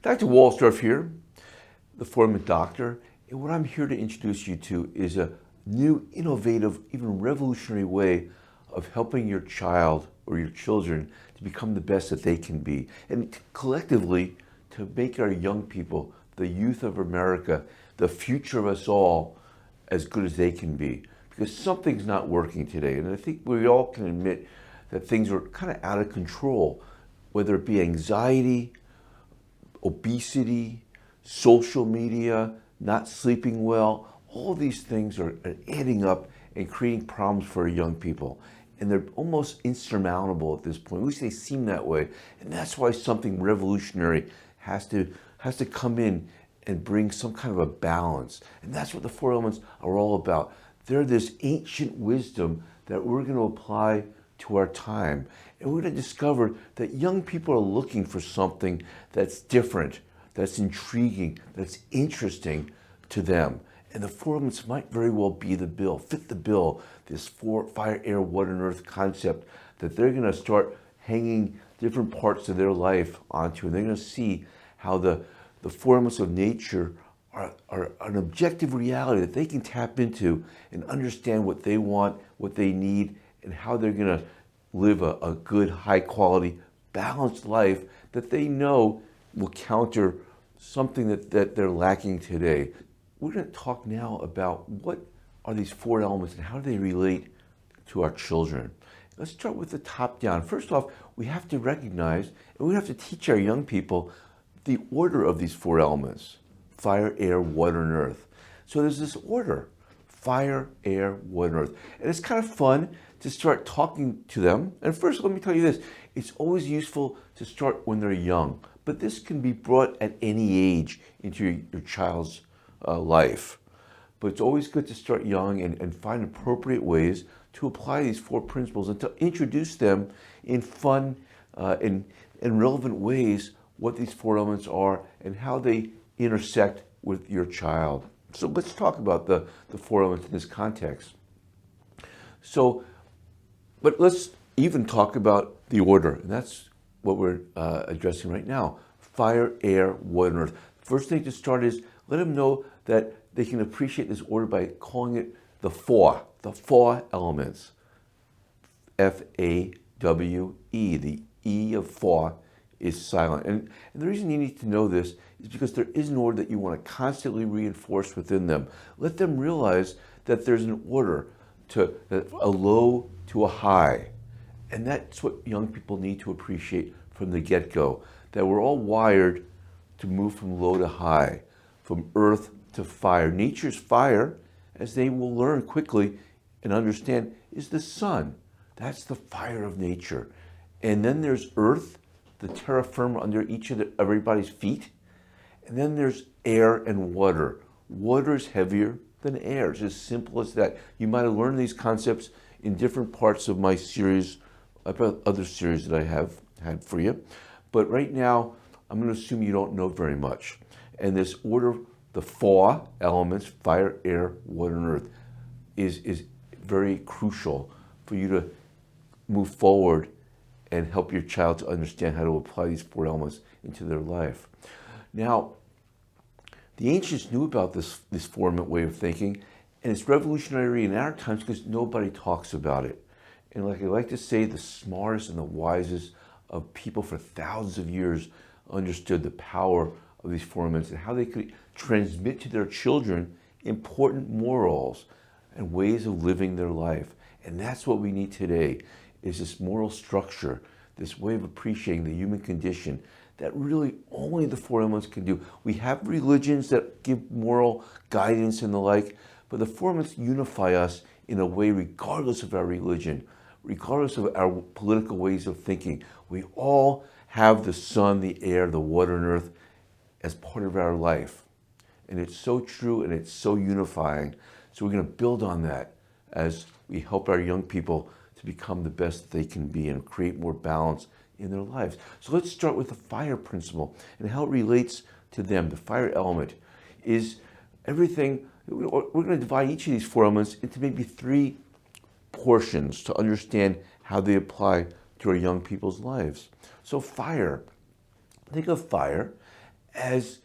Dr. Walsdorf here, the Foreman Doctor, and what I'm here to introduce you to is a new, innovative, even revolutionary way of helping your child or your children to become the best that they can be, and collectively to make our young people, the youth of America, the future of us all, as good as they can be. Because something's not working today, and I think we all can admit that things are kind of out of control, whether it be anxiety, obesity, social media, not sleeping well. All these things are adding up and creating problems for young people. And they're almost insurmountable at this point. At least they seem that way. And that's why something revolutionary has to come in and bring some kind of a balance. And that's what the Four Elements are all about. They're this ancient wisdom that we're going to apply to our time. And we're going to discover that young people are looking for something that's different, that's intriguing, that's interesting to them. And the Four Elements might very well be the bill, fit the bill, this fire, air, water, and earth concept that they're going to start hanging different parts of their life onto. And they're going to see how the Four Elements of nature are an objective reality that they can tap into and understand what they want, what they need, and how they're going to live a good, high quality, balanced life that they know will counter something that they're lacking today. We're going to talk now about what are these four elements and how do they relate to our children. Let's start with the top down. First off, we have to recognize and we have to teach our young people the order of these four elements: fire, air, water, and earth. So there's this order: fire, air, water, and earth. And it's kind of fun to start talking to them. And first, let me tell you this. It's always useful to start when they're young. But this can be brought at any age into your child's life. But it's always good to start young and find appropriate ways to apply these four principles and to introduce them in fun and relevant ways what these four elements are and how they intersect with your child. So let's talk about the four elements in this context. But let's even talk about the order, and that's what we're addressing right now: fire, air, water, and earth. First thing to start is let them know that they can appreciate this order by calling it the four elements. F-A-W-E. The E of four is silent. And the reason you need to know this is because there is an order that you want to constantly reinforce within them. Let them realize that there's an order to a low to a high. And that's what young people need to appreciate from the get-go, that we're all wired to move from low to high, from earth to fire. Nature's fire, as they will learn quickly and understand, is the sun. That's the fire of nature. And then there's earth, the terra firma under everybody's feet. And then there's air and water. Water is heavier than air. It's as simple as that. You might have learned these concepts in different parts of my series, other series that I have had for you. But right now, I'm going to assume you don't know very much. And this order, the four elements, fire, air, water, and earth, is very crucial for you to move forward and help your child to understand how to apply these four elements into their life. Now, the ancients knew about this four element way of thinking, and it's revolutionary in our times because nobody talks about it. And like I like to say, the smartest and the wisest of people for thousands of years understood the power of these four elements and how they could transmit to their children important morals and ways of living their life. And that's what we need today, is this moral structure, this way of appreciating the human condition that really only the four elements can do. We have religions that give moral guidance and the like, but the four elements unify us in a way regardless of our religion, regardless of our political ways of thinking. We all have the sun, the air, the water, and earth as part of our life. And it's so true and it's so unifying. So we're going to build on that as we help our young people to become the best that they can be and create more balance in their lives. So let's start with the fire principle and how it relates to them. The fire element is everything. We're going to divide each of these four elements into maybe three portions to understand how they apply to our young people's lives. So fire, think of fire as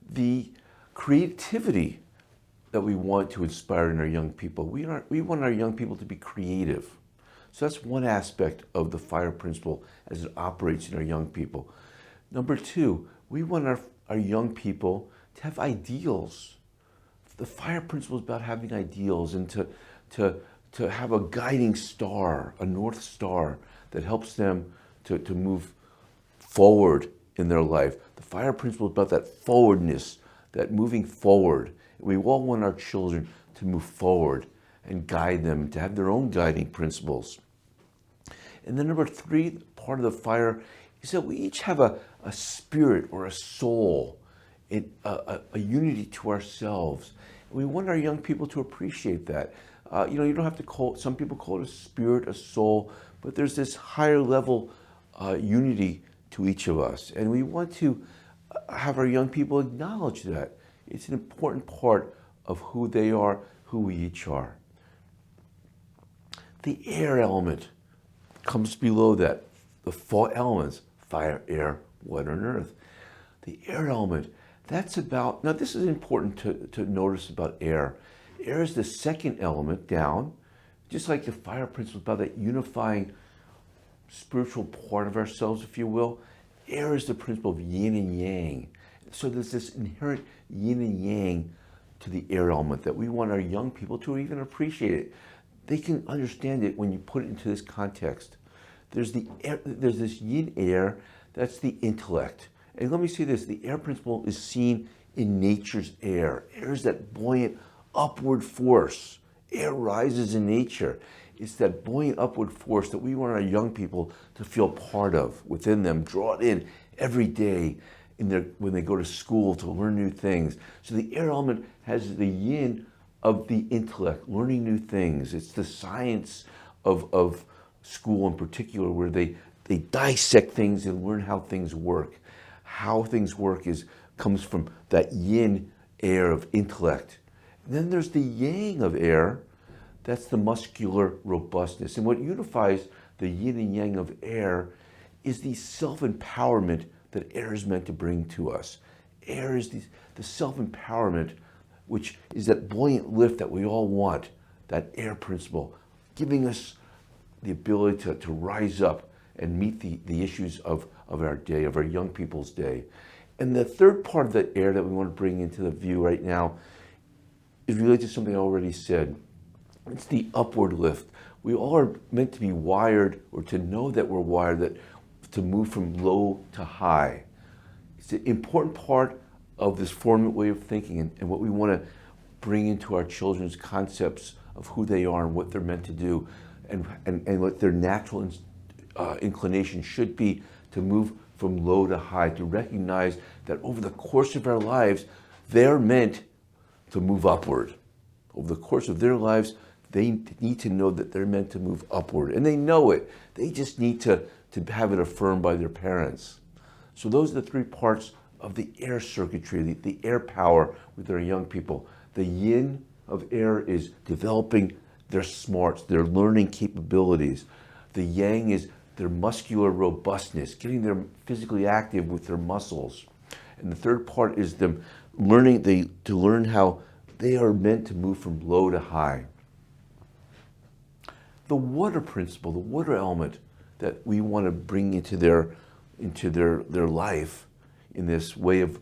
the creativity that we want to inspire in our young people. We want our young people to be creative. So that's one aspect of the fire principle as it operates in our young people. Number two, we want our young people to have ideals. The fire principle is about having ideals and to have a guiding star, a North Star that helps them to move forward in their life. The fire principle is about that forwardness, that moving forward. We all want our children to move forward and guide them, to have their own guiding principles. And then number three, part of the fire is that we each have a spirit or a soul, a unity to ourselves. And we want our young people to appreciate that. You don't have to call it, some people call it a spirit, a soul, but there's this higher level unity to each of us. And we want to have our young people acknowledge that. It's an important part of who they are, who we each are. The air element comes below that. The four elements, fire, air, water, and earth. The air element, that's about, now this is important to notice about air. Air is the second element down, just like the fire principle, about that unifying spiritual part of ourselves, if you will. Air is the principle of yin and yang. So there's this inherent yin and yang to the air element that we want our young people to even appreciate it. They can understand it when you put it into this context. There's this yin air, that's the intellect. And let me say this, the air principle is seen in nature's air. Air is that buoyant upward force. Air rises in nature. It's that buoyant upward force that we want our young people to feel part of within them, draw it in every day when they go to school to learn new things. So the air element has the yin of the intellect, learning new things. It's the science of school in particular, where they dissect things and learn how things work. How things work comes from that yin air of intellect. And then there's the yang of air. That's the muscular robustness. And what unifies the yin and yang of air is the self-empowerment that air is meant to bring to us. Air is the self-empowerment, which is that buoyant lift that we all want, that air principle, giving us the ability to rise up and meet the issues of our day, of our young people's day. And the third part of the air that we want to bring into the view right now is related to something I already said. It's the upward lift. We all are meant to be wired, or to know that we're wired, to move from low to high. It's an important part of this formative way of thinking and what we want to bring into our children's concepts of who they are and what they're meant to do, and what their natural inclination should be, to move from low to high, to recognize that over the course of our lives, they're meant to move upward. Over the course of their lives, they need to know that they're meant to move upward. And they know it. They just need to have it affirmed by their parents. So those are the three parts of the air circuitry, the air power with our young people. The yin of air is developing their smarts, their learning capabilities. The yang is their muscular robustness, getting them physically active with their muscles. And the third part is them to learn how they are meant to move from low to high. The water principle, the water element that we want to bring into their life in this way of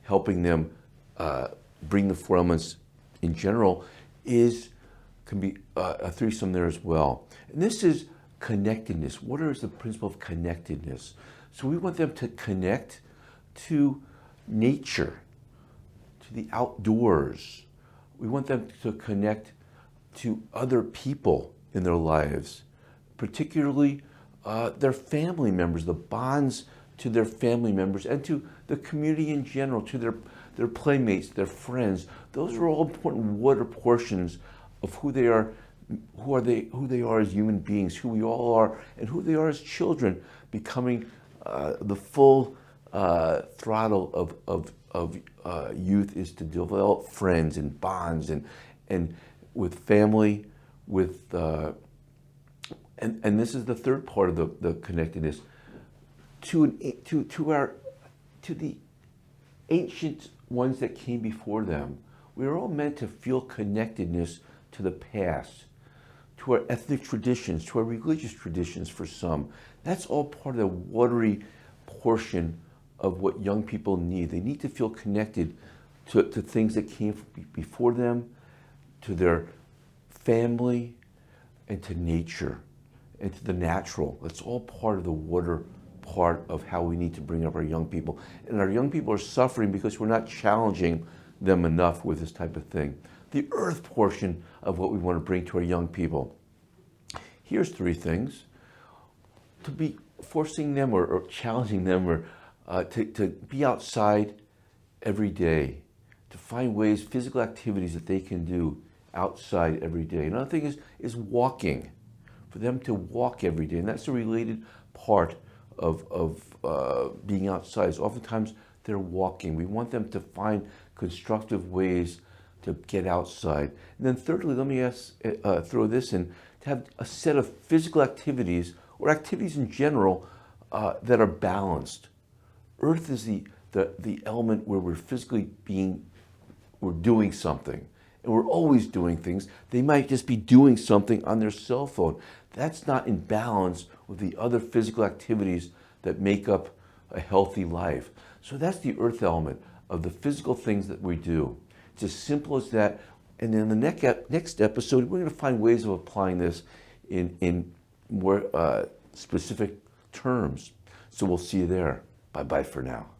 helping them bring the four elements in general can be a threesome there as well. And this is connectedness. Water is the principle of connectedness. So we want them to connect to nature, to the outdoors. We want them to connect to other people in their lives, particularly their family members, the bonds to their family members and to the community in general, to their playmates, their friends. Those are all important water portions of who they are, who they are as human beings, who we all are, and who they are as children, becoming the full throttle of youth is to develop friends and bonds and with family, with and this is the third part of the connectedness to the ancient ones that came before them. We are all meant to feel connectedness to the past, to our ethnic traditions, to our religious traditions for some. That's all part of the watery portion of what young people need. They need to feel connected to things that came before them, to their family, and to nature, and to the natural. That's all part of the water part of how we need to bring up our young people. And our young people are suffering because we're not challenging them enough with this type of thing. The earth portion of what we want to bring to our young people. Here's three things. To be forcing them or challenging them or to be outside every day, to find ways, physical activities that they can do outside every day. Another thing is walking, for them to walk every day. And that's a related part of being outside. Is oftentimes they're walking. We want them to find constructive ways to get outside. And then thirdly, let me throw this in, to have a set of physical activities or activities in general that are balanced. Earth is the element where we're physically we're doing something. And we're always doing things. They might just be doing something on their cell phone. That's not in balance with the other physical activities that make up a healthy life. So that's the earth element of the physical things that we do. It's as simple as that. And then the next episode, we're going to find ways of applying this in more specific terms. So we'll see you there. Bye-bye for now.